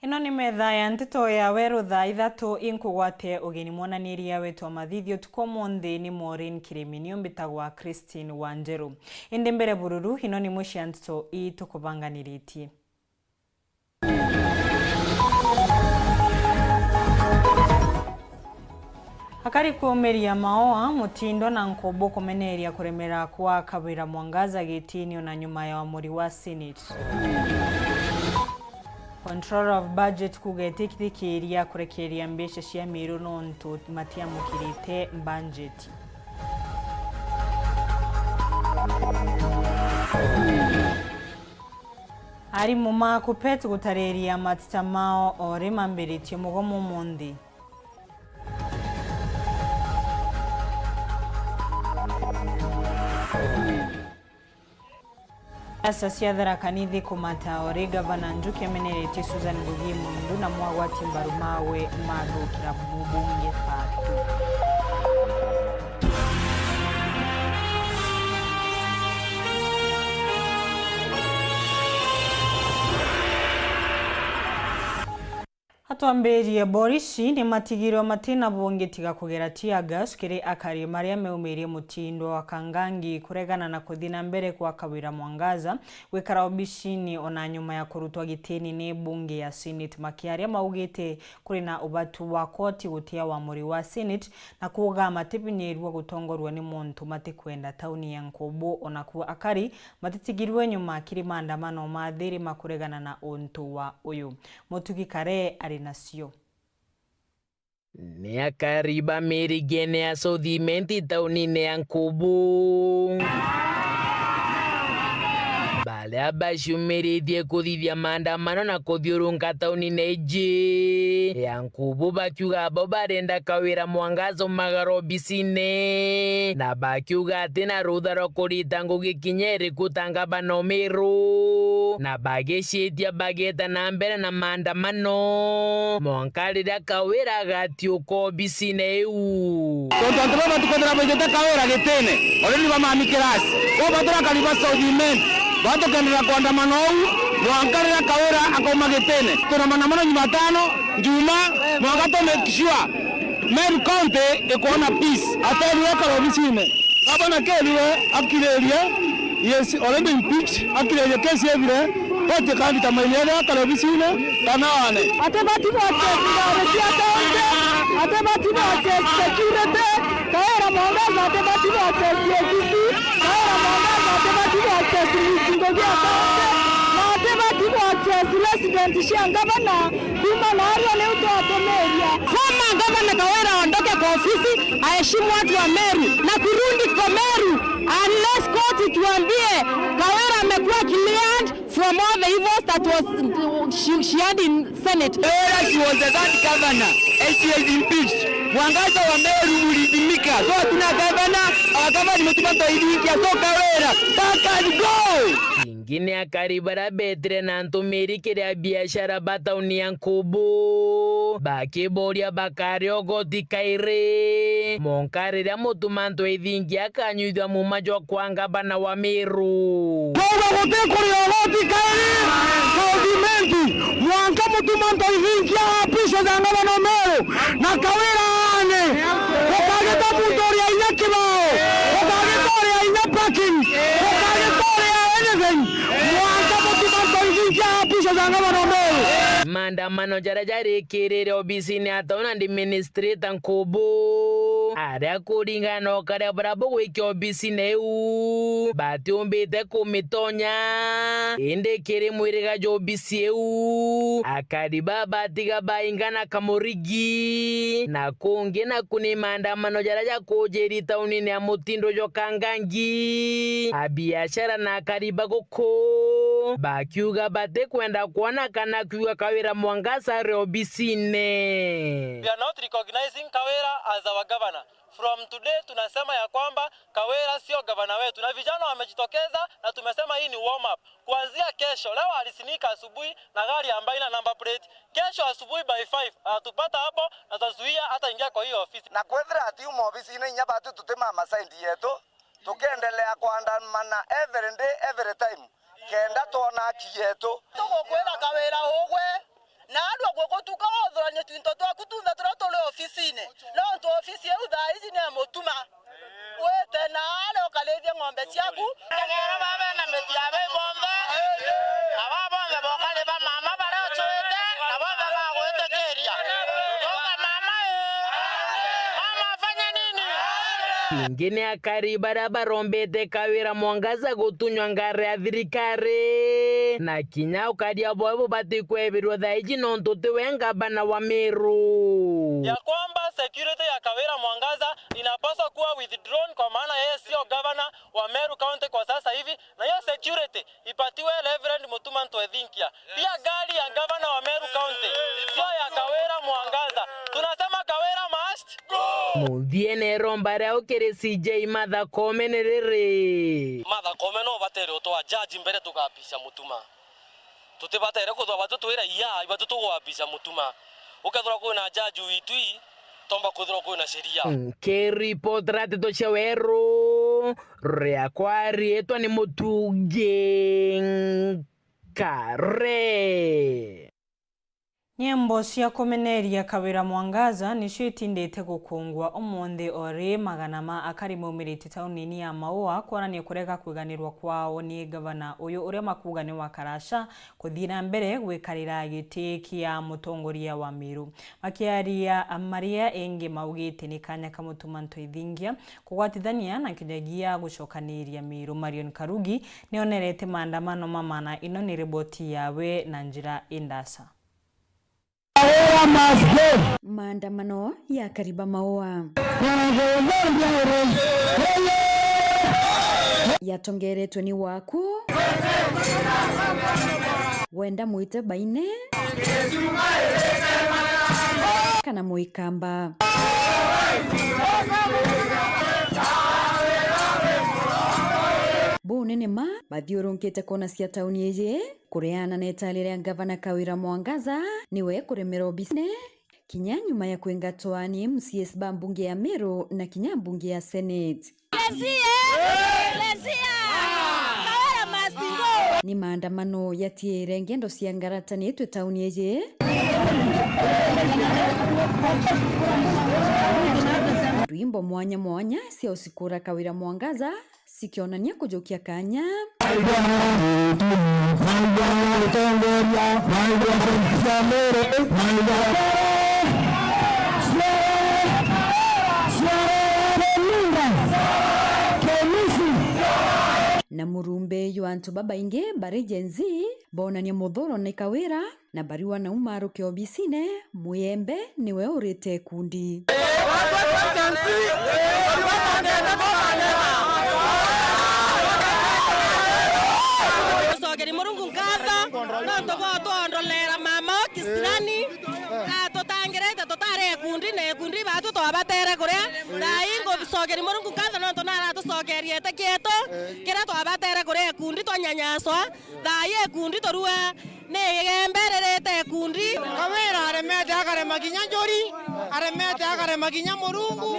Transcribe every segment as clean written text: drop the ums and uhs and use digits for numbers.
Ino ni metha ya ntito ya weru thaa ithatu inkugwate ugeni mwananiria wetu mathithio tuko monde ni Maureen Kiremi mbitagwa Christine Wanjeru. Indi mbere bururu ino ni mwisha ntito tukubanganiritie. Akari kuomeria maoa mutindo na nkobo kumeneria kuremera kwa Kawira Mwangaza gitini na nyuma ya wamuri wa Senate. Controller of Budget kugetikiriria kurekeria mbesha cia miru nontu matiamukirite budget. Ari muma kupet gutareria matita mao ore mambiriti mugomo mundi. Asa siadhara kanithi kumata ore gavana Njuki amenereti Susan Ngugi Mundu na mwagwati mbarumawe madukira mubunge fatu. Atwamberie Borishi ni matigiro matina bunge tiga kugera tiagas kiri akari maria meumirie mutindo wa Kangangi kuregana na kuthina mbere kwa Kawira Mwangaza wikara obishini ona nyuma ya kurutwa gitini ni bunge ya Senate makiaria maugite kuri na ubatu wa koti gutia wa muri wa Senate na kuga matipinirwa gutongorwa ni muntu matikwenda tauni ya Nkobo ona kuwa akari matitigirwe nyuma kiri maandamano mathiri makuregana na untu wa uyu Mutugi Kare nasio. Ni akariba merigene ya Southimenti taunine ya Nkobo. Bale abashumerithie kuthithia maandamano na kuthiurunga taunine iji ya Nkobo bakiuga abo barenda Kawira Mwangaza magaro obisine na bakiuga tena rutha rwa kurita Ngugi Kinyeri kutanga banomeru na bageshitia bageta na mbere na maandamano monkarira Kawira gatiuka obisine eu tontontolo batukondera bageta Kawira gitene oreni bamamikirasi ko batura kaliba Southimenti bato kandira kuandamano huu mwankarira Kawira akauma gitene tuna maandamano Jumatano Juma mwakato mekishwa Meru County ikuona peace atari waka obisine abana keliwe akireria yes already impeached akireria kesi evire pote kandi tamailera kalobisine kanawane atebati wote security Kawira Mwangaza atebati wote CCC Kawira Mwangaza atebati wote Ngogi na atebati wote resident shangabana kuma na hario leo tuatomeria kama gavana Kawira aondoke kwa ofisi aheshimu watu wa Meru na kurudi kwa Meru unless court tuambie Kawira amekuwa cleared from all the evils that was she had in Senate. She was the third governor and she is impeached. Mwangaza wa Meru mulizimika. So tuna governor, our governor imetupa idingia. So Kawira, back and go! Ingine akaribara betre na ntumiri kiria biashara batauni ya Nkobo. Bakiboria bakario goti kaire. Monkarira mutumanto idingia kanyuithwa mumajwa kwanga bana wa Meru. Kowe gote kuri goti kaire. Southimenti. Mwanka mutumanto idingia pisho za ngabana Meru. Na Kawira ane. Kokageta mutoria ina kibao. Kokageta ina parking. Kokageta anything. Maandamano jarajari kirire obisini ataona ndi administrator Nkobo aria kuringana karia brabo wiki obisini eu batiumbite kumitonya inde kiri mwiriga jo obisi eu akariba batiga baingana kamurigi na kungi na kuni maandamano jaraja kujeri taunini ya mutindo jo Kangangi abiashara na akariba goko bakiuga bate kwenda kuona kana kiuga Kawira Mwangaza reobisine. We are not recognizing Kawira as our governor. From today tunasema ya kwamba Kawira sio governor wetu na vijana wamejitokeza na tumesema hii ni warm up. Kuanzia kesho, leo alisinika asubuhi na gari ambayo ina number plate. Kesho asubuhi by 5 tupata hapo na tazuia hata ingia kwa hiyo ofisi. Na kwethira ati umo ofisini nyabatu tutema masaindi yetu tukiendelea kuandamana every day every time kenda tona kiyetu tugokwira Kawira ugwe na ofisini. Leo tu ofisi ya udhaizi ni mutuma. Wewe tena leo kalevya ng'ombe chaku. Ngara baba na metiabe bomba. Aba bomba bokale ba mama bara choete. Aba baba goete keria. Toka mama mama fanya nini? Ngine akari barabara ombete Kawira Mwangaza gutunywa ngare ya thirikari na kinya ukadia bobo batikwebirwo thaiji nontuti wenga bana wa Meru ya kwamba security ya Kawira Mwangaza inapaswa kuwa withdrawn kwa maana yeye sio governor wa Meru County kwa sasa hivi, na hiyo security ipatiwe Reverend Mutuma Ntwethinkia. Pia gari ya governor wa Meru County sio ya Kawira Mwangaza. Tunasema Kawira must go. Muviene rombare ukere CJ Martha Koome riri Martha Koome no batere utwa judge mbere tukapisha Mutuma. Tutibatere kuthwa batutu wira iya ibatutu gwapisha Mutuma. Ukathora kuna judge uitui tomba kuthora kuna sheria. Keri potrate to cheweru reakwari etwa ni mutuge kare. Nyembo cia kumeneria Kawira Mwangaza nicio itindite gukungwa umuthi ori magana ma akari maumirite taunini ya Maua kwarania kurega kwiganirwa kwao ni gavana uyu uria makuga ni wakarasha kuthira mbere gwikarira giti kia mutongoria wa Meru. Makiaria amaria engi maugite ni kanya ka Mutuma Ntwethinkia kugwatithania na kinyagia gucokaniria Meru. Marion Karugi nionerete maandamano mamana ino ni riboti yawe na njira indasa. Maandamano ya Kariba Maua yatongeretwe ni waku wenda muite baine kana muikamba Bunene ma bathiurunkite kona cia tauni ije kureana netalire gavana Kawira Mwangaza niwe kuremera obisine kinya nyuma ya kwengatwa ni MCS ba mbunge ya Meru na kinya mbunge ya Senate. Ni maandamano yatiere ngendo cia ngaratani etwe tauni ije rwimbo mwanya mwanya cia usikura Kawira Mwangaza sikionania kujokia kanya na murumbe yuantu baba inge bare jenzi bonania muthoro na Kawira na bariwa na umaru ke obisine muyembe niwe urite kundi Sogeri murungu nkatha no tugotondolera mama kisirani tutangerete tutare kundi ne kundi batu twabatere kuria daingo sogeri murungu nkatha no tonara tusogeriete kieto kira twabatere kuria kundi twanyanyaswa daye kundi torua negembererete kundi Kawira aremete akare makinya njori aremete akare makinya murungu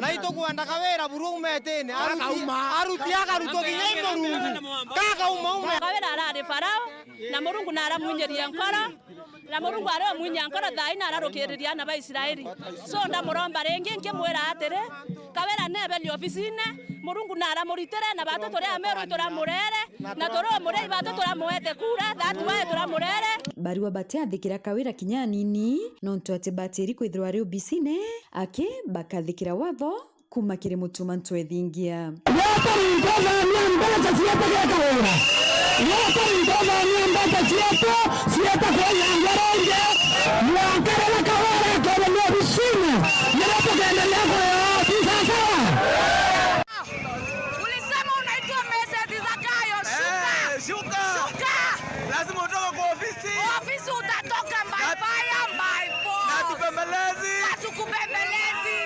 na itokwenda Kawira burungu metene aruti akaruto kinya murungu kaka uma Kawira arare farao na murungu nara munyeria nkora na murungu ara munya nkora thaina ararukiriria na Baisiraeli so ndamuromba rengi nkimwira atere Kawira nebe ofisine murungu nara muritere na batu tore Meru turamurere na toro murei batu turamuete kura thatu wae turamurere bariwa bate athikira Kawira kinya nini nonto ate bateri kwithirwa ari obisine ake bakathikira watho kuma kiri Mutuma Ntwethinkia lazima utoke kwa ofisi. Ofisi utatoka mbaya na tukubembelezi.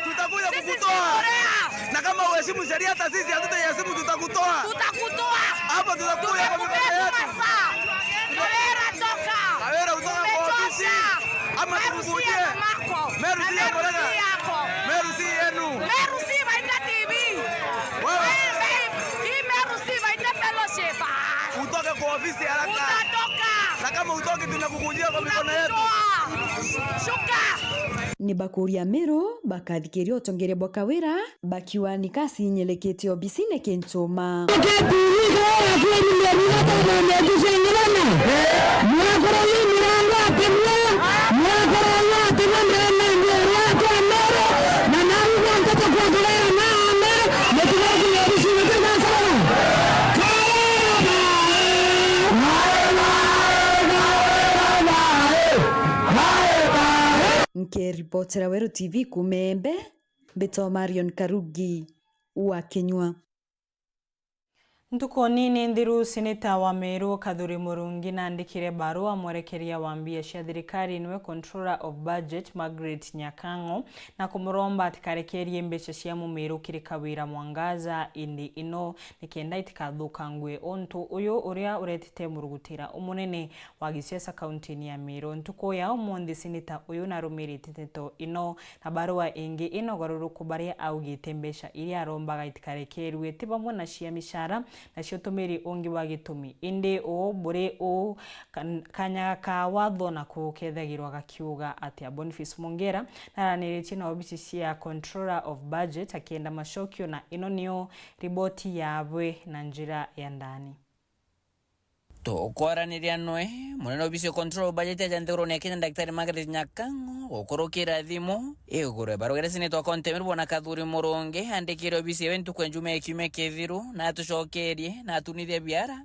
Tutakuja kukutoa. Na kama uheshimu sheria hata sisi hatutaheshimu tutakutoa. Hapo tutakuja kwa mikono yetu. Kawira toka. Kawira utoka kwa ofisi. Ama tukuje. Meru si yako. Meru si yenu. Meru si vaina TV. Wewe. Hii Meru si vaina fellowship. Utoke kwa ofisi haraka. Utatoka. kama utoki tunakukujia kwa mikono yetu. Ni bakuria Meru bakathikiria utongere bwa Kawira bakiwa ni kasi nyelekete obisine kentuma Ripotera Weru TV kumembe Beto Marion Karugi wa Kenywa. Ntuko nini Ndhiru seneta wa Meru Kadhuri Murungi na andikire barua mwerekeria wa biashara thirikari niwe Controller of Budget Margaret Nyakango na kumuromba atikarekerie mbeca cia Meru kiri Kawira Mwangaza indi ino nikenda itikadhukangwe ontu uyu uria uretete murugutira umunene wa gisiasa kaunti ya Meru. Ntuko ya umundi seneta uyu na rumirite teto ino na barua ingi ino garuruku baria augite mbeca iria arombaga itikarekerwe tibamwe na cia mishara na ciontumiri ungi wa gitumi indi o bure o kanya watho na kukethagirwa gakiuga atia Boniface Mongera naraniritie na obisi cia Controller of Budget akienda macokio na ino nio riboti yabwe na njira ya ndani. Tukwaraniria noe munene obisi Control Budget ya Ndhiru ne Kenya Daktari Margaret Nyakango okorokira thimu igure barogere seneta County Meru bona Kadhuri Murungi andikire obisi eventu kwenjume ekiume kethiru na tucokerie na tunithie biara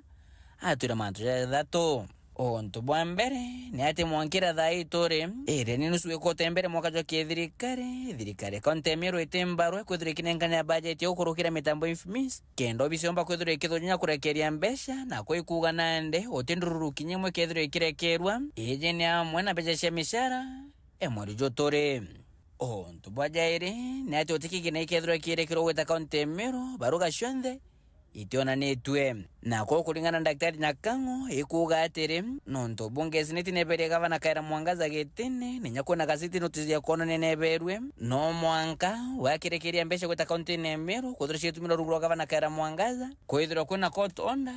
atwira mantu ya thato onto bwa mbere ni ati mwankira thaitore ere ni nusu ekote mbere mwakajo thirikari County Meru itembarwe kwithirikine budget yokurukira mitambo infimis kendo bisiomba kwithire kithonya kurekeria mbesha na kuikuga nande otindururu kinyemwe kethire kirekerwa eje ni amwe na beja cia mishara emwari jotore onto bwa jaire ni ati otikigine ikethire kirekero weta County Meru baruga shonde itiona netwe na kwa kulingana na Daktari Nyakango ikuga atiri nonto bunge sineti nebere gavana Kawira Mwangaza getene ninyakona kasiti notice ya kono neberwe no mwanka wakirekeria mbesha kweta County ya Meru kuthirishia tumira ruguru gavana Kawira Mwangaza kwithira kuna court order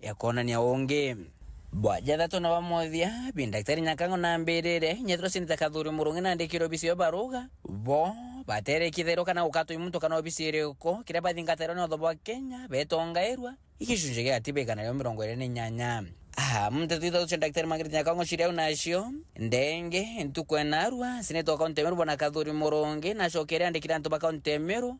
ya kona ni aonge bwaja thato na wamothia bi Daktari Nyakango na mbirire nyethro seneta Kadhuri Murungi na ndikiro bisi yo baruga bo batere kithero kana ukato imuntu kana obisire uko kira bathingatero no thobwa Kenya betongairwa ikishunje gya tibe kana yo 28 mtetito cha Daktari Margaret Nyakango shiria unacio ndenge ntukwenarwa seneta County Meru bona Kadhuri Murungi na shokeria ndikira ntu ba County Meru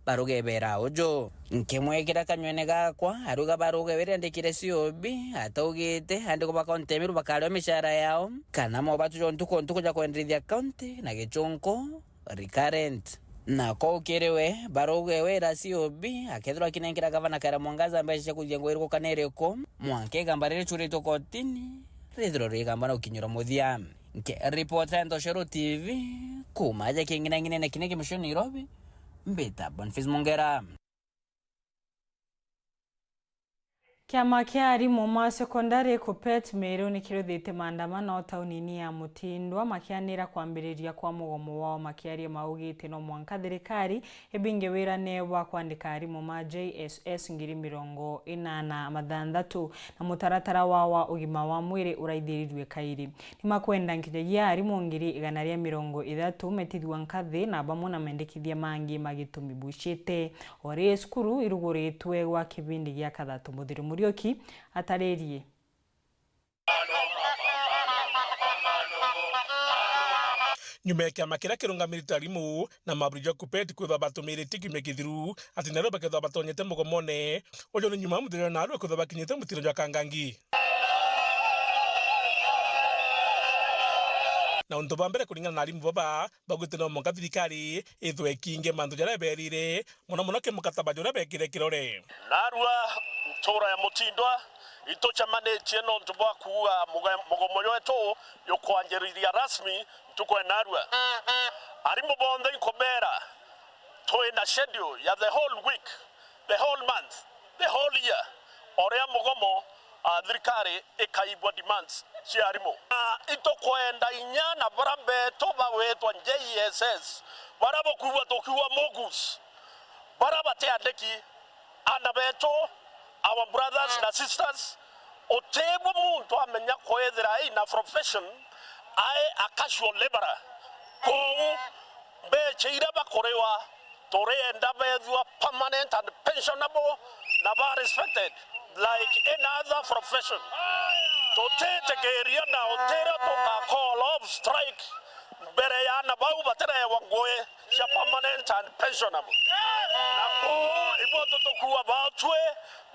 baruge bera ojo nkemwekira kanywene gakwa aruga baruge bere ndikire siobi ataugite andiko ba County Meru bakalio mishara yao kana mo batu jo ntuko ja kuendelea county na gichonko recurrent na ko kerewe baruge wera siobi akethwa kinengira gavana Kawira Mwangaza ambaye shakujengo iriko kanereko mwanke gambarire churito kotini redro regamba na ukinyura muthia nke reporter Ndoshero TV kumaje kingina ngine na kinege mshoni Nairobi Mbeta Boniface Mongera. Kiama kia arimu ma sekondari Kuppet Meru ni kiruthite maandamano taunini ya Mutindwa makianira kwambiriria kwa mugomo wao makiaria maugite no mwanka thirikari ebinge wira newa kwandika arimu ma JSS 2046 na mutaratara wa ugima wa mwiri uraithirirwe kairi ni makwenda nkinya arimu 130 metithwa nkathi na bamwe na mendekithia mangi magitumi bushite ore skuru iruguritwe gwa kibindi gya kathatu muthiru Murioki atarerie nyumeke makira kirungamirite arimu na maburijo Kuppet kwitha batumirite kiume kithiru ati nero baketha batonyete mugomone ojo ni nyuma muthiro na arwe kwitha bakinyite mutiro jwa Kangangi na unto bambere kulingana na arimu baba bagwite no monka thirikari ithwe kinge mandu jara berire muno ke mukataba jora bekire kirore narwa ntora ya Mutindwa itocha manage no ntubwa kuwa mugomo wetu yokwanjeriria rasmi tuko narwa arimu bonde ikomera to in a schedule ya the whole week, the whole month, the whole year orea mugomo thirikari ikaibwa demands cia arimu ito kwenda inyana barambe toba wetwa JSS barabo kuwa tokiwa mogus baraba teandeki ana beto our brothers and sisters otebo muntu amenya kwethera ina profession ai a casual laborer ko becheira bakorewa torenda bethwa permanent and pensionable na ba respected like any other profession. Totete geria na otera toka call of strike bere ya na bau batere wangoe ya permanent and pensionable. Na ko ibo tokuwa batwe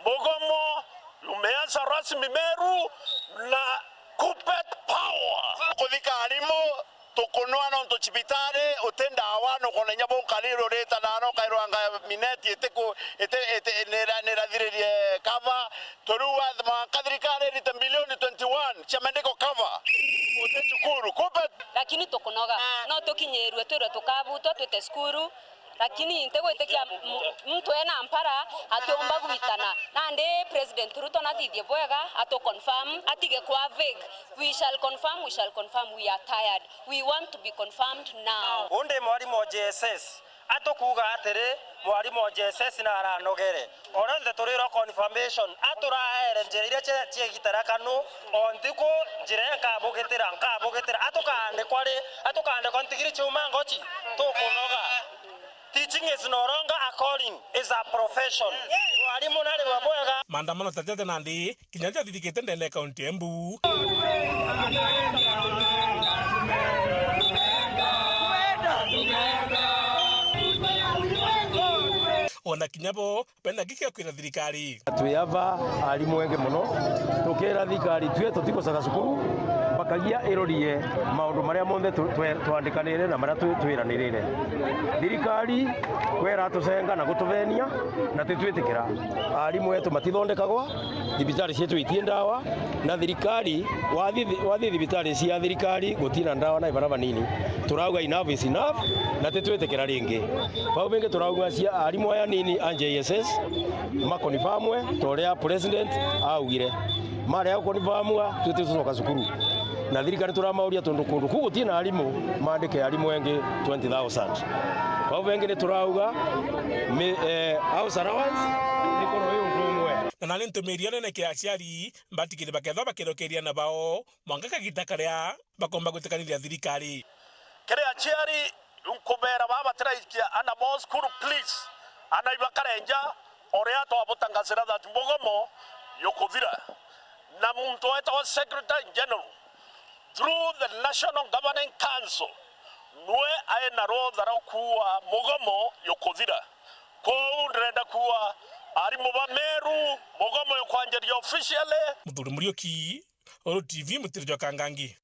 mogomo lumeanza rasmi Meru na Kuppet Power kuthika alimo tukunwa no tuchibitare utenda awano kona nyabo kaliro reta nano kairwanga mineti ete nera dhirerie cover toruwa makadrikare ni milioni 21 chamendeko cover utechukuru Kuppet lakini tukunoga no tukinyerwe twire tukabutwa twite skuru lakini ntegwetekia mtu ena ampara atiomba gwitana nande President Ruto na thithie bwega ato confirm atige kwa vague. We shall confirm we are tired, we want to be confirmed now. Unde mwalimu wa JSS ato kuga atere mwalimu wa JSS na aranogere orande turiro confirmation atura njira ire che gitarakanu ontiko njira nkabugitira atukande kwari atukande kontigiri chuma ngochi tukunoga. Teaching is no longer a calling, is a profession. Mwalimu nale wabwega. Maandamano tatete nandi kinyanja didikete ndene kaunti Embu. Ona kinyabo penda gike kwira thirikari. Tuyava alimu wenge muno tukera thirikari tue tutikosaga cukuru bakagia irorie maundu maria monthe twandikanire na maria twiranirire. Thirikari kwera tucenga na gutuvenia na twitwikira alimu wetu matithondekagwa thibitari cietu itie ndawa na thirikari wathi thibitari cia thirikari gutina ndawa na ibara banini turauga enough is enough na twitwikira ringi bau bingi turauga cia alimu aya nini JSS makonifamwe toria president augire maria ukonifamwa twitucoka cukuru na thirikari turamauria tondu kundu kugutina alimu mandike alimu wengi 20,000 bau bingi ni turauga house allowance ikono hiyo ndumwe na nani ntumiria nene kia aciari mbatigire baketha bakirokeria na bao mwanga kagita karia bakomba gutikaniria thirikari kere aciari nkubera baba tiraikia ana bo school please ana ibakarenja orea to abutangasira that Mugomo yokuthira na muntu wa secretary general through the National Governing Council nwe aena rodha kuwa Mugomo yokuthira ko ndrenda kuwa ari muba Meru Mugomo yokwanjeria officially Muthuri Murioki Oro TV Mutirio Kangangi.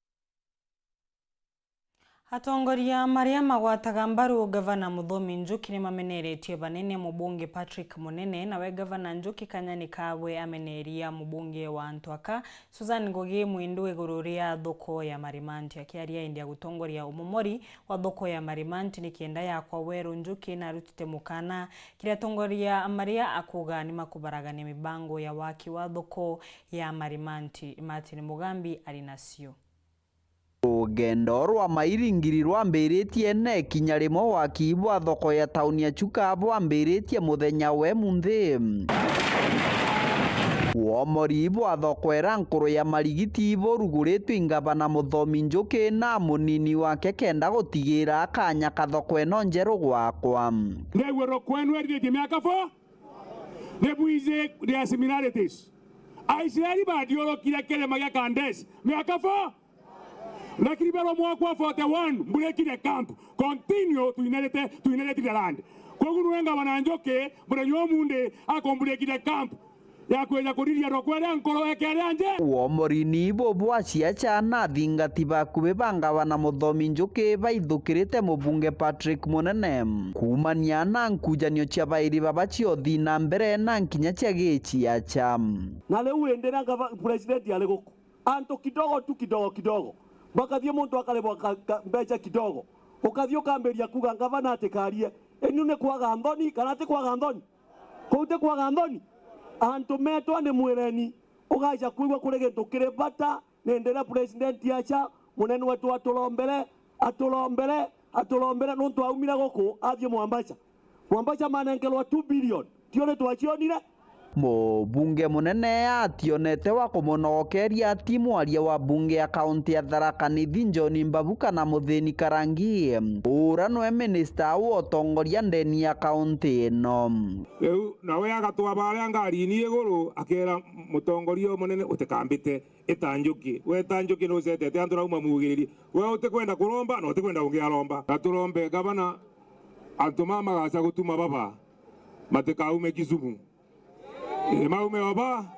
Atongoria maria magwataga mbaru gavana Muthomi Njuki ni mameneretie banene mubunge Patrick Munene nawe gavana Njuki Kanyani Kabwe ameneria mubunge wa Ntwaka Susan Ngugi mwindu iguru ria thoko ya Marimanti akiaria india gutongoria umumori wa thoko ya Marimanti ni kienda yakwa Weru Njuki na rutite mukana kiria tongoria maria akuga ni makubaragania mibango ya waki wa thoko ya Marimanti. Martin Mugambi alinasio Rugendo rwa mairingiri rwambĩrĩtie ne kinya rĩmwe waki wa thoko ya tauni ya Chuka rwambĩrĩtie muthenya we munthi womori wa thoko era nkuru ya marigiti borugũrĩtwo ingavana Muthomi Njuki na munini wake kenda gũtigĩra akanya kathoko eno njerũ gwakwa ndegwero kwenu erithĩtie mĩaka 4 nebuize their similarities aiciari bandiũrũkire kĩrĩma gĩa Kandes mĩaka 4 lakini bero mwaka 41 mbulekire camp continue tuinelete land kogu wenga wananjoke mrenyo munde akombulekire camp ya kwenda kuriria rokwera nkoro ekere anje womorini bo bwacia chana thingati bakube bangavana Muthomi Njuki baithukirite mubunge Patrick Munene kumania na nkujanio cia bairi babacio thina mbere na nkinya cia gicia cham na leo endera president ya lego anto kidogo bakathie muntu akalebwa mbeca kidogo ukathio kamberia kuga ngavana atikarie enu ne kwaga ndoni kana te kwaga ndoni kote kwaga ndoni anto metwa ne mwireni ugaja kuigwa kurege tukire bata nendera president yacha munene wetu atulombele nuntu aumira goko athie Mwambacha manengelwa 2 billion tione twachionire Mũbunge mũnene ationete wa kũmũnogokeria timu aria wa bunge ya kaunti ya Tharaka Nithi John Mbabuka na Mũthĩni Karangi ũra nwe minista wa ũtongoria ndeni ya kaunti ĩno. Rĩu nawe agatwaba aria ngari-inĩ igũrũ akera mũtongoria mũnene ũtikambĩte itanjuki we tanjuki no cetete andu rauma mugiriri we utikwenda kuromba no utikwenda ungiaromba na turombe gavana antuma magaca gutuma baba matikaume Kisumu maume baba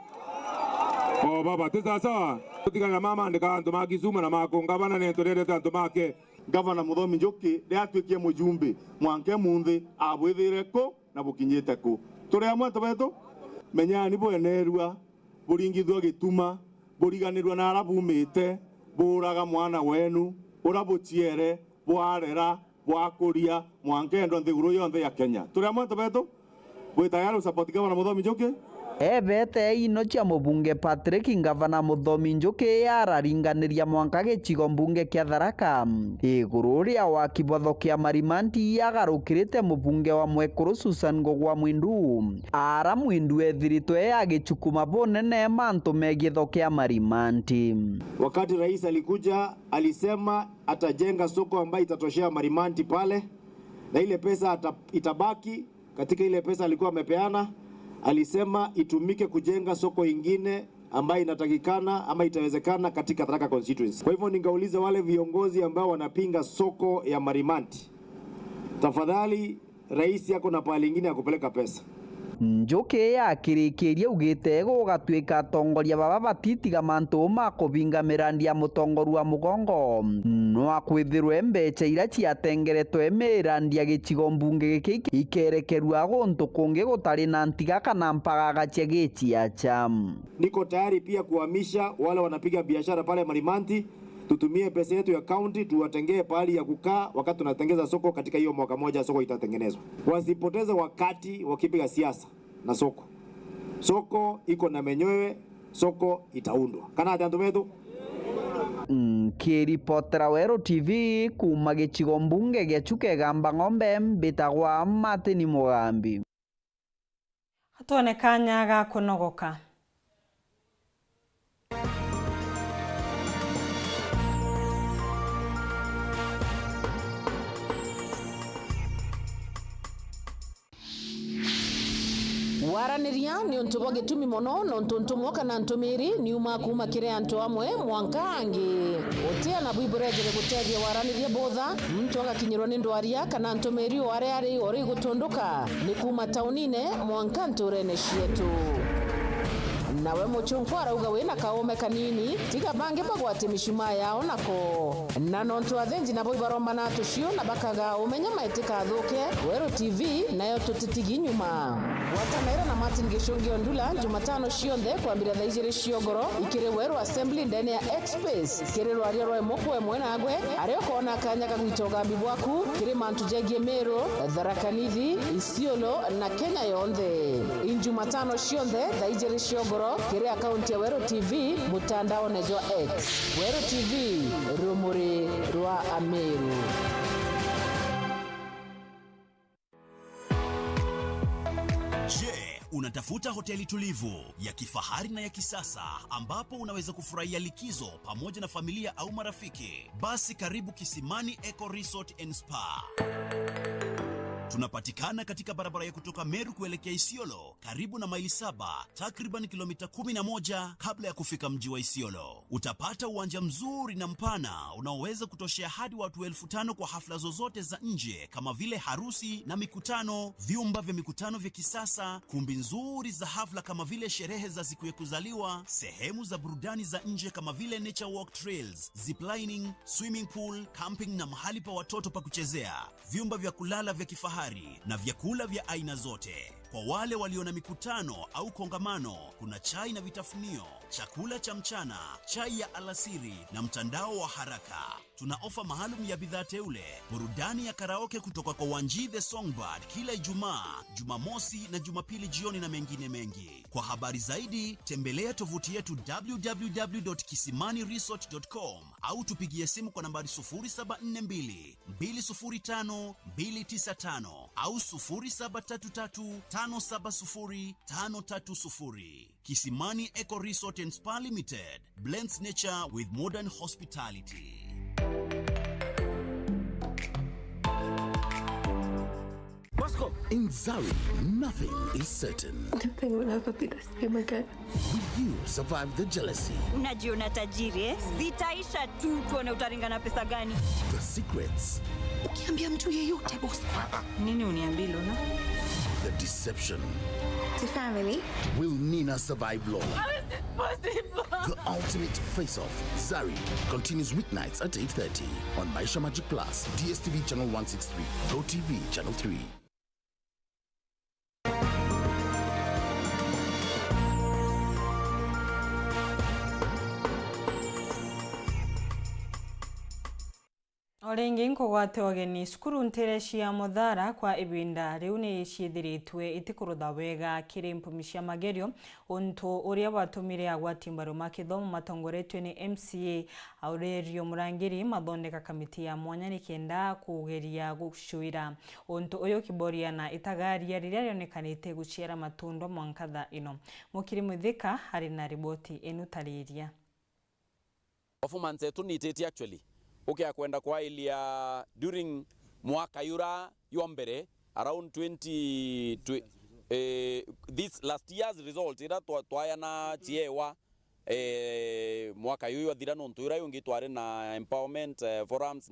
o baba tisasa utigana mama ndika antuma Kisumu na mako gavana ne turerete antuma ke gavana Muthomi Njuki ndiatwikie mujumbe mwanke munthi abwithire ko na bukinyite ko turi amwe tobeto menyani bwenerua buringithwa gituma buriganirwa na arabumite buraga mwana wenu urabuchiere bwarera bwakuria mwankendo nthiguru yonthe ya Kenya turi amwe tobeto bwitayari support gavana Muthomi Njuki ebete ino cia mũbunge Patrick Ngavana Muthomi Njuki araringaniria mwanka gĩcigo mbunge kĩa Tharaka igũrũ rĩa waki botho kĩa Marimanti agarũkĩrĩte mũbunge wa Mwekũrũ Susan Ngũgwa Mwindu ara Mwindu ethiritwe agĩcukuma bonene mantu megiĩ tho kĩa Marimanti. Wakati rais alikuja alisema atajenga soko ambayo itatoshea Marimanti pale na ile pesa itabaki katika ile pesa alikuwa amepeana. Alisema itumike kujenga soko ingine ambayo inatakikana ama itawezekana katika Tharaka constituency. Kwa hivyo ningauliza wale viongozi ambao wanapinga soko ya Marimanti, tafadhali rais yako na pale ingine ya kupeleka pesa. Njuki akĩrĩkĩria ugĩte gũgatuĩka atongoria baba batitiga mantu ma kũbinga mirandi ya mũtongoru wa mũgongo no akwithirwe mbeca iria ciatengeretwe mirandi ya gĩcigo mbunge gĩkĩ ikerekerua gũntũ kũngĩ gũtarĩ na ntiga kana mpagaga cia gĩciacha. Niko tayari pia kuhamisha wale wanapiga biashara pale Marimanti, tutumie pesa yetu ya county tuwatengee pahali ya kukaa wakati tunatengeza soko. Katika hiyo mwaka moja soko itatengenezwa, wasipoteze wakati wakipiga siasa na soko. Soko iko na menyewe, soko itaundwa kana atandu betu. Kiripotera Wero TV kuma gĩcigo mbunge gĩa Chukegamba Ng'ombe mbĩtagwa Martin Mugambi. Hatuone kanya ga kũnogoka. Waraniria ni untu bwa gitumi mono no ntuntu mwoka na ntumiri ni uma kuma kire antu amwe mwankangi utia na bwiburejere gutethia waraniria botha mtu agakinyirwo ni ndwaria kana ntumiri ware ari ori gutunduka ni kuma taunine mwankanturene cietu. Nawe muchungu arauga wina kaume kanini tiga bange bagwate mishuma yao nako na nontu athenji nabo ibaromba na tucio na bakaga umenya maitika thuke. Wero TV nayo tutitigi nyuma watanaira na Martin Gishongi Ondula Jumatano cionthe kwambira thaa 2 ciogoro ikire Wero Assembly ndene ya X-Space kire rwario rwa mukwe mwena agwe ario kona kanya kagwitoga bibwaku kire mantu jegie Meru Tharaka Nithi Isiolo na Kenya yonthe Jumatano cionthe thaa 2 ciogoro kire akaunti ya Wero TV mutandao nejo X. Wero TV rumuri rwa Ameru. Unatafuta hoteli tulivu ya kifahari na ya kisasa ambapo unaweza kufurahia likizo pamoja na familia au marafiki? Basi karibu Kisimani Eco Resort and Spa. Tunapatikana katika barabara ya kutoka Meru kuelekea Isiolo, karibu na maili 7, takriban kilomita 11 kabla ya kufika mji wa Isiolo. Utapata uwanja mzuri na mpana unaoweza kutoshea hadi watu 5,000 kwa hafla zozote za nje kama vile harusi na mikutano, vyumba vya mikutano vya kisasa, kumbi nzuri za hafla kama vile sherehe za siku ya kuzaliwa, sehemu za burudani za nje kama vile nature walk trails, ziplining, swimming pool, camping na mahali pa watoto pa kuchezea, vyumba vya kulala vya kifahari na vyakula vya aina zote. Kwa wale walio na mikutano au kongamano, kuna chai na vitafunio chakula cha mchana, chai ya alasiri na mtandao wa haraka. Tuna ofa maalum ya bidhaa teule, burudani ya karaoke kutoka kwa Wanji the Songbird kila Ijumaa, Jumamosi na Jumapili jioni na mengine mengi. Kwa habari zaidi, tembelea tovuti yetu www.kisimaniresort.com au tupigie simu kwa nambari 0742 205 295 au 0733 570 530. Kisimani Eco Resort and Spa Limited blends nature with modern hospitality. In Zari, nothing is certain. Nothing will ever be the same again. Will you survive the jealousy? Unajiona tajiri, eh? Zitaisha tu tuone utaringa na pesa gani. The secrets. Ukiambia mtu yeyote boss. Nini uniambia Lona? The deception. The family. Will Nina survive long? How is this possible? The ultimate face-off. Zari continues weeknights at 8:30 on Maisha Magic Plus, DSTV channel 163, GoTV channel 3. Orengi nkogwate ogeni skuru ntereshi ya Muthara kwa ibinda riu ni ciithiritwe itikurutha wega kiri mpumi cia magerio untu uria watumire agwatimbaru makithomo matongoretwe ni MCA Aurelio Murangiri mathondeka kamiti ya mwanya nikenda kugeria gucuira untu uyu kiboria na itagaria riria rionekanite guciara matundo mwankatha ino. Mukiri Muthika hari na riboti enutariria. Performance yetu ni tete actually. Okay, kwenda kwa ilia during mwaka yura yombere around 20 this last year's result ira twaya na chiewa mwaka yuyo thira no ntura yungi tware na empowerment forums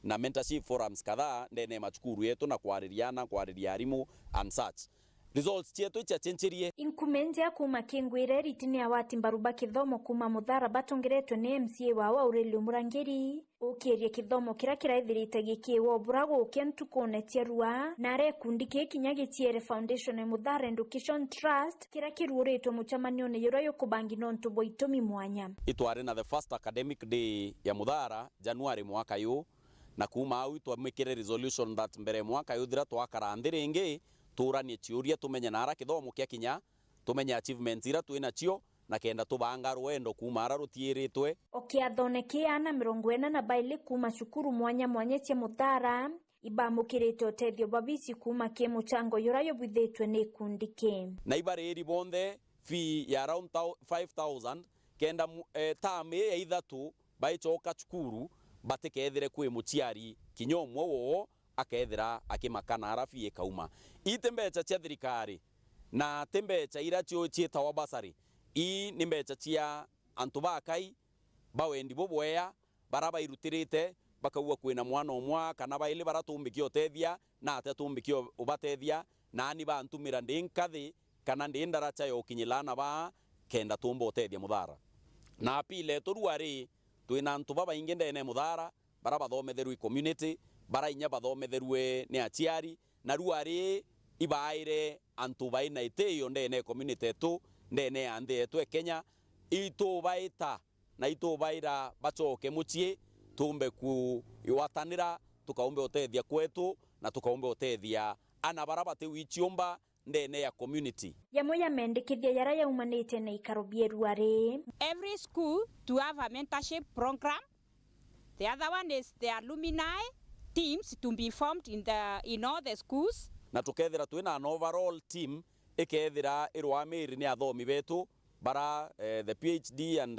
na mentorship forums kadhaa ndene machukuru yetu na kwariria arimu and such. Results chetu cha chencherie inkumenja kuma kingwire ritini ya watimbaru bakithomo kuma Muthara batongeretwe ni MCA wa Aurelio Murangiri ukiria kithomo kira kiraithirite gikiwo burago ukentukonetia rua na rekundi kikinya gitiere foundation ya Muthara Education Trust kira kiruritwe muchamanio ne yoro yokubangi nontu boitomi mwanya itware na the first academic day ya Muthara January mwaka yu na kuma au twamekere resolution that mbere mwaka yu thira twakarandiringi turanie ciuria tumenye nara kithomo kia kinya tumenye achievements ira twina cio na kenda tubanga rwendo kumara rutieritwe okiathoneki ana 40 na baile kuma cukuru mwanya cia Muthara ibamukirite utethio babisi kuma ke muchango yurayo bwithitwe ni kundike na ibareri bonde fee ya around 5000 kenda tame ya ithatu baichoka cukuru batekethire kwi muciari kinyomwo wo akethira akimakana arafi ekauma itembecha cia thirikari na tembecha ira cio cietawa basari ni mbecha cia antu bakai bawendi bobweya baraba irutirite bakauwa kwina mwana omwa kana baile baratumbikio tethia na atatumbikio ubatethia na ni bantumira ndinkathi kana ndindaracha yo kinyilana ba kenda tumbo tethia Muthara na pile turuari twina antu baba ingi ndene Muthara baraba thometheru community barainya bathomethirwe ni aciari na ruari ibaire antu baina iteyo ndene community tu ndene ande yetu Kenya itu baita na itu baira bachoke muchie tumbe ku iwatanira tukaumbe utethia kwetu na tukaumbe utethia ana baraba te wichiomba ndene ya community yamoya mendekithia yara yaumanite na ikarobie ruari. Every school to have a mentorship program. The other one is the alumni teams to be formed in all the schools. Na tukethira twina an overall team ikethira irwamiri ni athomi betu bara the PhD and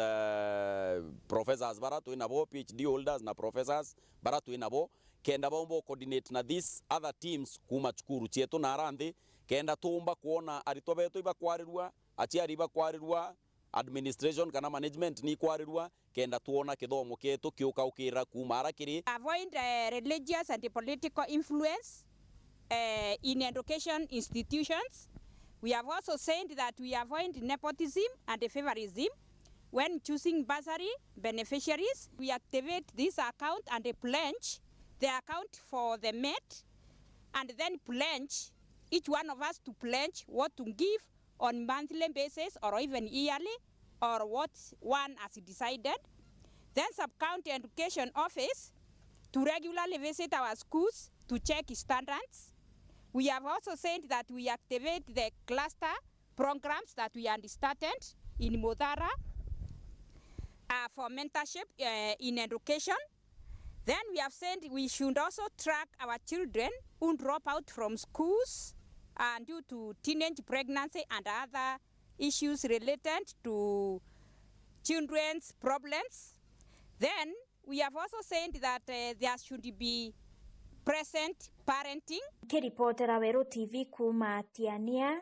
professors bara twina bo PhD holders na professors bara twina bo kenda bombo coordinate na these other teams kuma chukuru chetu na arandi kenda tumba kuona arito betu ibakwarirwa aciari ibakwarirwa administration kana management ni kwarirwa kenda tuona kithomo ketu kiuka ukira kumara kiri avoid religious and political influence in education institutions. We have also said that we avoid nepotism and favorism when choosing bursary beneficiaries. We activate this account and pledge the account for the MET and then pledge each one of us to pledge what to give on monthly basis or even yearly or what one has decided. Then Sub-County Education Office to regularly visit our schools to check standards. We have also said that we activate the cluster programs that we had started in Modara for mentorship in education. Then we have said we should also track our children who drop out from schools due to teenage pregnancy and other issues related to children's problems. Then we have also said that there should be present parenting. Kiripotera Wero TV kuma Tiania,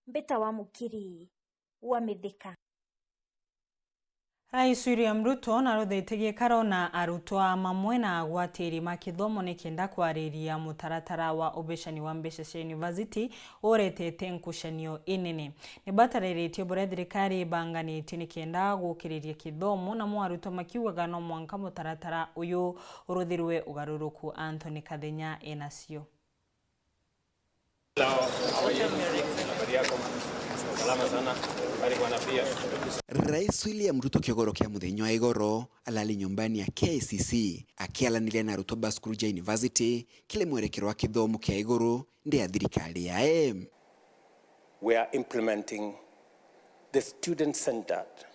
Mbeta wa Mukiri wa Mithika. Rais William Ruto naruthitie karona arutwa mamwe na agwatiri makithomo nikenda kwariria mutaratara wa ubeshani wa mbeca cia university uretete nkushanio inene ni batariritie bure thirikari banganite nikenda gukiriria kithomo na mwarutwa makiugaga no mwanka mutaratara uyu uruthirwe ugaruruku. Anthony Kathenya enacio. Rais William Ruto kiogoro kia muthenya wa igoro alali nyumbani ya KICC akialaniria na Ruto Baskuruja University kile mwerekero wa kithomo kia igoro ndi ya thirikari yae. We are implementing the student-centered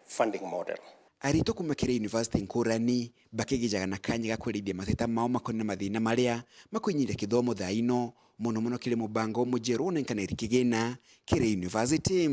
funding model. Arito kumakire university nkurani bakigijaga na kanya gakwirithia mateta mao makona mathina maria makunyire kithomo thaino muno kile mubango mujeru nenkaneri kigena kire university.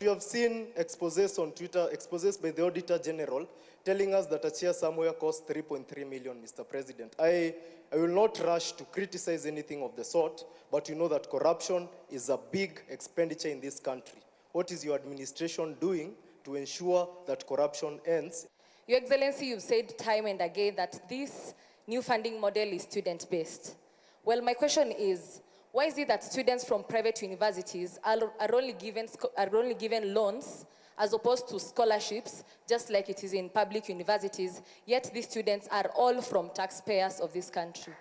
We have seen exposés on Twitter, exposés by the Auditor General, telling us that a chair somewhere costs 3.3 million, Mr. President. I will not rush to criticize anything of the sort, but you know that corruption is a big expenditure in this country. What is your administration doing to ensure that corruption ends? Your Excellency, you've said time and again that this new funding model is student-based. Well, my question is, why is it that students from private universities are only given loans as opposed to scholarships, just like it is in public universities, yet these students are all from taxpayers of this country?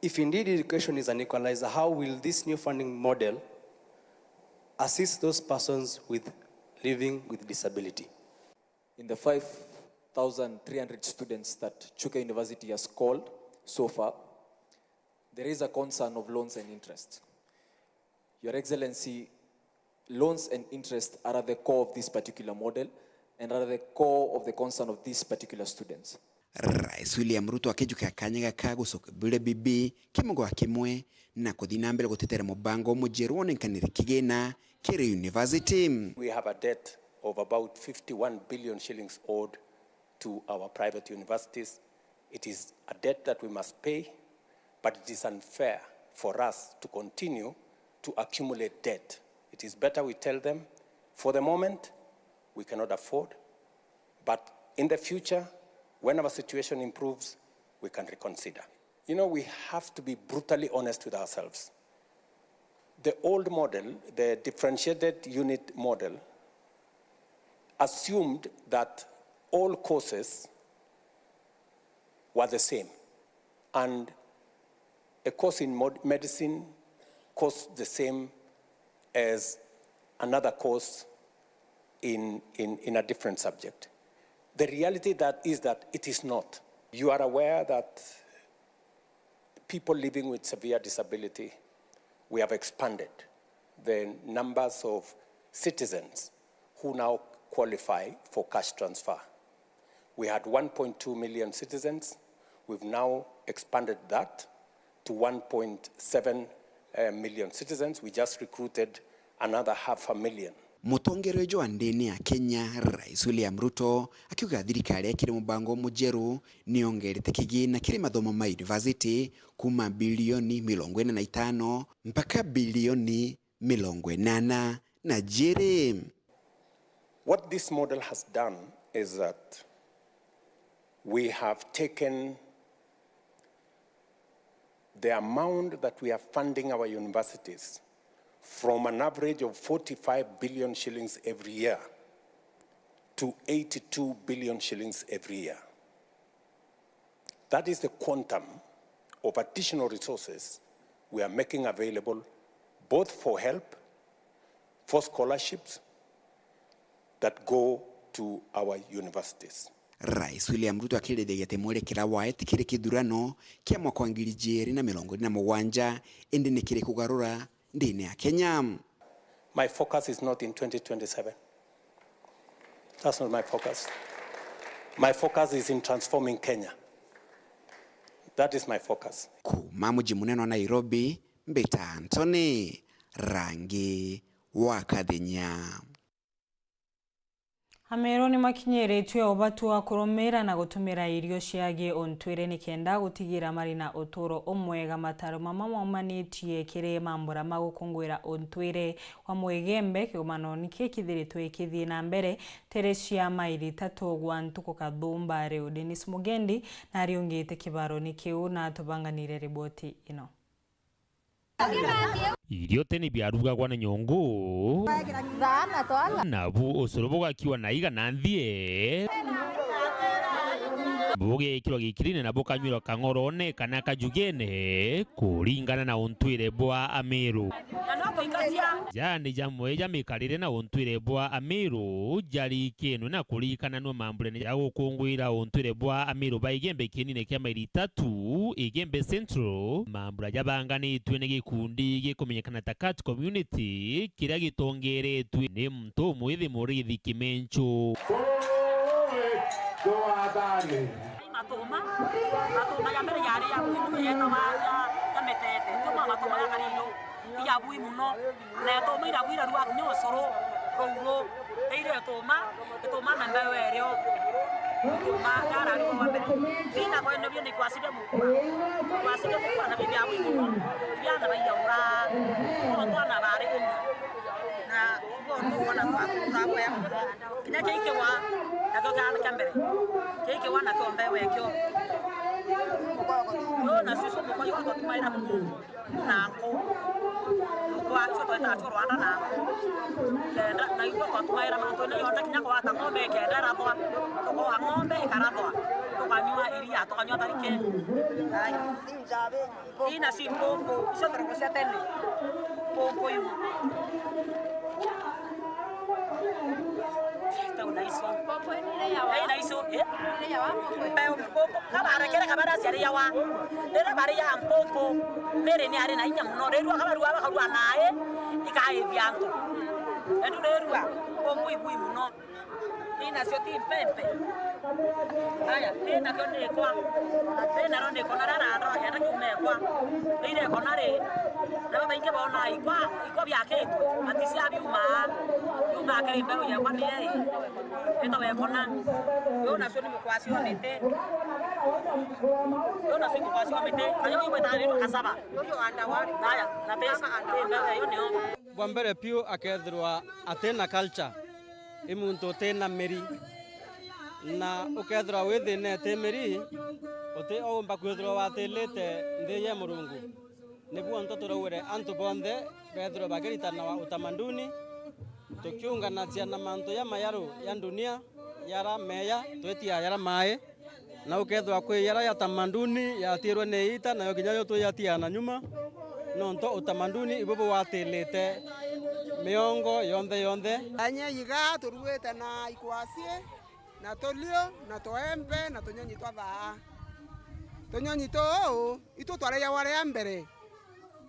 If indeed education is an equalizer, how will this new funding model assist those persons living with disability? In the 5,300 students that Chuka University has called so far, there is a concern of loans and interest. Your Excellency, loans and interest are at the core of this particular model and are at the core of the concern of these particular students. Rais William Ruto akijuka kanyaga kagusoka bure bibi kimugwa kimwe na kuthina mbele gutetera mubango mujeru nenkaniri kigena kire university. We have a debt of about 51 billion shillings owed to our private universities. It is a debt that we must pay, but it is unfair for us to continue to accumulate debt. It is better we tell them, for the moment, we cannot afford, but in the future, when our situation improves, we can reconsider. You know, we have to be brutally honest with ourselves. The old model, the differentiated unit model, assumed that all courses were the same, and a course in medicine costs the same as another course in a different subject. The reality is that it is not. You are aware that people living with severe disability, we have expanded the numbers of citizens who now qualify for cash transfer. We had 1.2 million citizens. We've now expanded that to 1.7 million citizens. We just recruited another 500,000. Mutongerejo andeni ya Kenya, Rais William Ruto akiuga thirikari kire mubango mujeru niongerete kigina kire mathomo ma university kuma bilioni 45 mpaka bilioni 80 na jere. What this model has done is that we have taken the amount that we are funding our universities from an average of 45 billion shillings every year to 82 billion shillings every year. That is the quantum of additional resources we are making available both for help, for scholarships, that go to our universities. Rais William Ruto akĩrĩrĩria atĩ mwerekera wa etikĩrĩ kĩthurano kĩa mwaka wa 2027 ĩndĩ nĩ kĩrĩ kũgarũra ndini ya Kenya. My focus is not in 2027. That's not my focus. My focus is in transforming Kenya. That is my focus. Kuma mji munene wa Nairobi, Mbita Anthony, Rangi wa Kathenya. Amero ni makinyeretwe obatu wa kuromera na gutumira irio ciage ontwire ni kenda gutigira marina otoro omwega mataro mama mamanetie kire mambura magukungwira ontwire wa mwegembe kigomano nikikithiritwe ikithie na mbere Teresia maili 3 gwa ntuko kathumba reo Dennis Mugendi na riongete kibaro ni kiu na tubanganire riboti ino. Irio tene biarugagwa na nyongo nabu osorobo gakiwa na iga na nthie buge kilo gikirine na bokanyiro kangorone kana kajugene kuringana na ontwire bwa Ameru jani jamwe jamikarire na ontwire bwa Ameru jari kenu na kurikana no mambure ya gukungwira ontwire bwa Ameru baigembe kinine kya maili 3 igembe Central mambura jabanganitwe ne gikundi gikumenyekana Takat community kira gitongeretwe ni mtu mwithi murithi Kimencho matuma ya mbere yari ya kuyeta ya metete tuma matuma ya karino ya bui muno na tuma ira gwira rwa nyosoro rouro ire tuma na mbawe ryo tuma gara rwo wa mbere ina kwa ndio ni kwaside mukwa na bibi ya bui muno ya na baiya ura ndo na bare na ngo wana kwa ya kina kike wa na kambere kike wana kombe wekyo yo na sisi mko yo kwa tumaira na ko kwa sio ta choro ana na na yo kwa tumaira manto na yo takinya kwa ta ngombe kenda ra kwa ko ngombe ikaratwa tukanywa iria tukanywa tarike ai timjabe ina si pompo sio tra kwa tene pompo yu kabara siari yawa dera bari ya mpompo mere ni ari na inya muno rerwa kabarua bakarua nae ikae byanto edu rerwa pompo ibui muno ina sio timpempe aya tena kone kwa tena ronde kona rara ndo ya takumekwa ile kona re na baba inge bona ikwa byaketwe atisi yuma kare mbao ya kwa mie endo we kona yo na sio ni mkwasi wa mete yo na sio mkwasi wa mete kanyo iwe tani kasaba yo anda wali aya na pesa anda yo ne bwambere pio akethirwa atena culture imuntu tena meri na ukethirwa withine te meri uti omba kwithirwa watelete ndiye murungu nibuo ntoto rawere antu bonde bethirwa bakiritana wa utamanduni tukiungana ciana manto ya mayaru ya dunia yara meya twetia yara mae na ukethirwa kwi yara ya tamanduni yatirwe ne ita na yoginya yo tuyatia na nyuma nonto utamanduni ibubu watelete miongo yonde anya yiga turuete na ikwasie na tolio na toembe na tonyonyi twathaa tonyonyi to itu tware ya ware ambere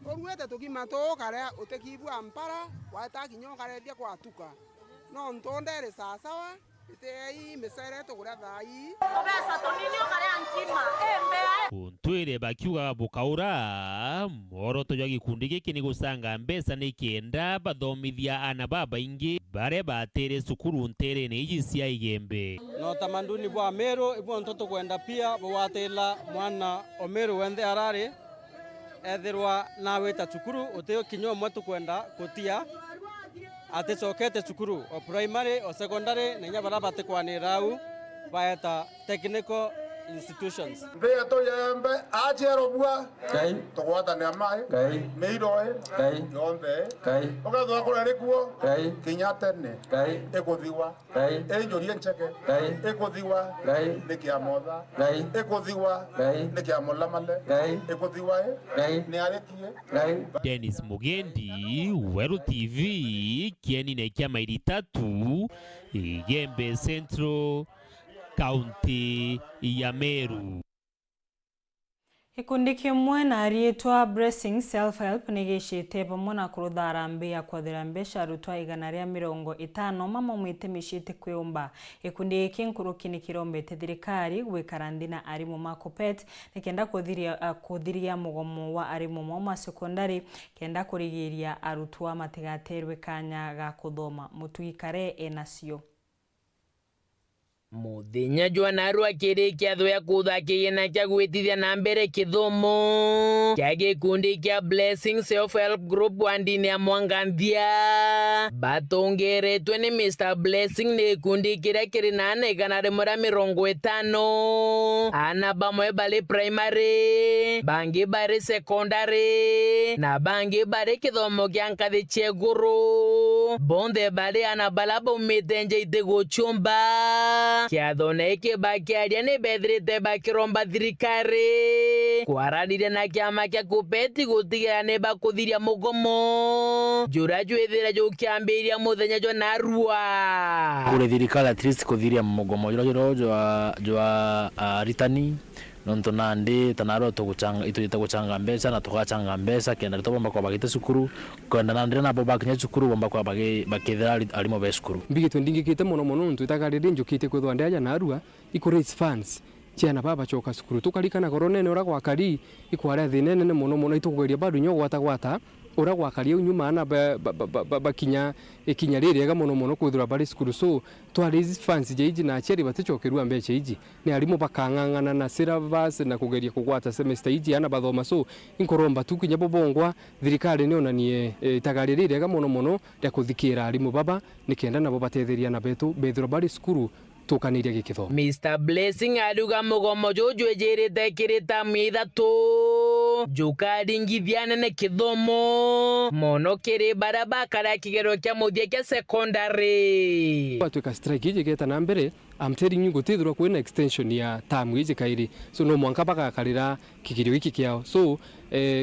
oruete tukima to kare utekibu ampara wata kinyo kare dia kwa tuka no ntondere sasawa itei mesere to gura thai obesa to ninyo kare ankima embe ontwire bakiuga bukaura moro to yagi kundi giki ni gusanga mbesa ni kenda bathomithia ana baba ingi bare batere sukuru ntere ni iji cia igembe no tamanduni bwa Meru ibu ntoto kwenda pia bwatela mwana Omeru wende arare ethirwa na wita cukuru uteo kinyo mwetu kwenda kutia atecokete cukuru o primary o secondary na nya bara batekwanira au baeta technical institutions bea to yembe ajero bua kai to wata ne mai kai meiroe kai yombe kai ogathwa kurare kuo kai kinyatene kai ekuthiwa kai enjorie ncheke kai ekuthiwa kai nikia motha kai ekuthiwa kai nikia mulamale kai ekuthiwa kai ni aretie kai Dennis Mugendi, Weru TV, kieni ne kia maili 3 Igembe Central, kaunti ya Meru. Ikundi kimwe na arietwa Blessing Self Help nigishite pamwe na kurutha arambe ya kwathira mbeca arutwa 150 mama mwite mishite kwiumba. Ikundi iki nkuruki ni kirombete thirikari gwikarandi na arimu ma Kuppet nikenda kuthiria mugomo wa arimu ma sekondari kenda kurigiria arutwa matigaterwe kanya ga kuthoma mutuikare enacio. Muthenya Joanaru akirikia thoya kuthakiria na kya gwitithia na mbere kithomo kya gikundi kya Blessing Self Help Group wandini ya Mwanganthia batongeretwe ni Mr. Blessing ni kundi kiria kiri na 150 ana bamwe bali primary bangi bari secondary na bangi bari kithomo kya nkathi cheguru bonde bali ana balabo mitenje iteguchumba kiathone iki bakiaria ni bethrite bakiromba thirikari kwararire na kiama kya Kuppet gutigira ni bakuthiria mugomo jura jwithira jukiambiria muthenya Joanarua kure thirikari at least kuthiria mugomo jwa ritani nonto nandi tanaro tuguchanga mbeca na tugachanga mbeca kenda tobomba kwa bagite cukuru kwenda nandire na boba kinya cukuru bomba kwa bakithira arimo be cukuru mbigito ndingikite muno ntutakarire njukite kwithwa ndaja na arua ikuraise funds ciana baba choka cukuru tukarikana koronene ura gwakari ikwara thinene muno itukugeria bado nyo gwata ura gwakari unyuma na bakinya ikinya ririega muno kwithura bari cukuru so twaraise funds jeiji na cheri batichokerua mbeca iji ni arimu bakangangana na syllabus na kugeria kugwata semester iji ana bathoma so inkoromba tukinya bobongwa thirikari ni onanie itagaririega muno ya kuthikira arimu baba nikenda nabo batetheria na betu bethura bari cukuru tukaniria gikitho. Mr. Blessing aruga mugomo jujwejerete kirita mwithatu jukaringithia nene kithomo mono kiri baraba kara kigero kya muthia kya secondary twika strike iji geta na mbere I'm telling you gutithirwa kwina extension ya term iji kairi so no mwanka baka karira kigirio iki kiao so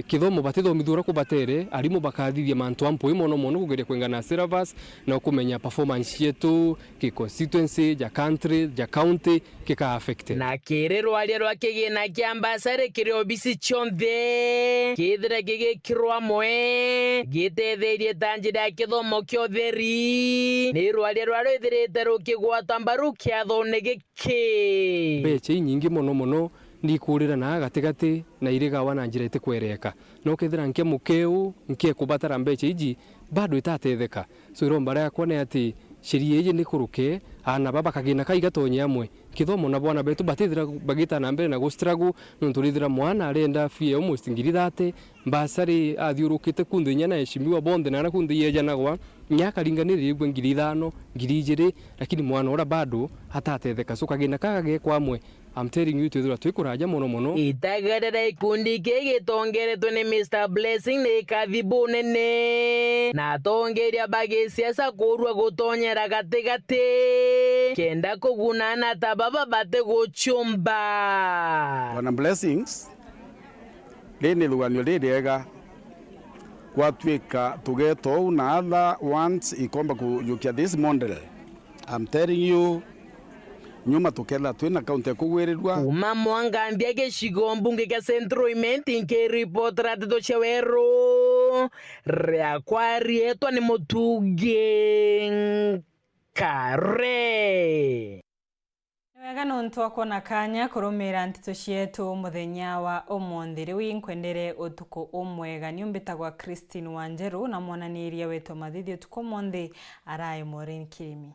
kithomo batithomithura kubatere arimu bakathithia mantu ampo mono kugeria kwengana syllabus na kumenya performance yetu ki constituency ja country ja county kika affected na kiri rwaria rwa kigina kya mbasare kiri obisi chonthe kithira gigikirwa mwe gitetherie tanjira kithomo kyo theri ni rwaria rwarithirite rukigwata mbaru kiathone giki mbeca nyingi muno ndikurira na gatigati na irigawa na njira itikwereka no kithira nke mukeu nke kubatara mbeca iji bado itatetheka so iromba yakwa ni ati sheria iji ni kuruke ana baba kagina kai gatonya amwe kithomo na bwana betu batithira bagita na mbere na go struggle nturithira mwana arenda fee almost 30 mbasari athiurukite kundinya na heshimiwa bonde na kundi yeja nagwa nyaka ringanire igwe 5,000 2,000 lakini mwana ora bado hatatetheka so kagina kage kwa amwe I'm telling you twithura twikuraja muno itagarara ikundi gigitongeretwe ni Mr. Blessing ni kathibu nene na tongeria bagisiasa kurwa gutonyera gatigati kenda kugunana ta baba bate guchumba Bwana Blessings rene luganio ririega gwatwika tugeto na other ones ikomba kuyukia this model I'm telling you nyuma tukela twina kaunti ya kugwirirwa uma Mwanganthia gicigo mbunge kya Central nke report ratito chewero riakwa rietwa ni Mutugi Kare wega nontu akona kanya kurumira ntito cietu muthenya wa umuthi riu inkwendere utuku umwega niumbitagwa Christine Wanjeru na mwananiria wetu mathithi utuku umuthi arai Maureen Kirimi.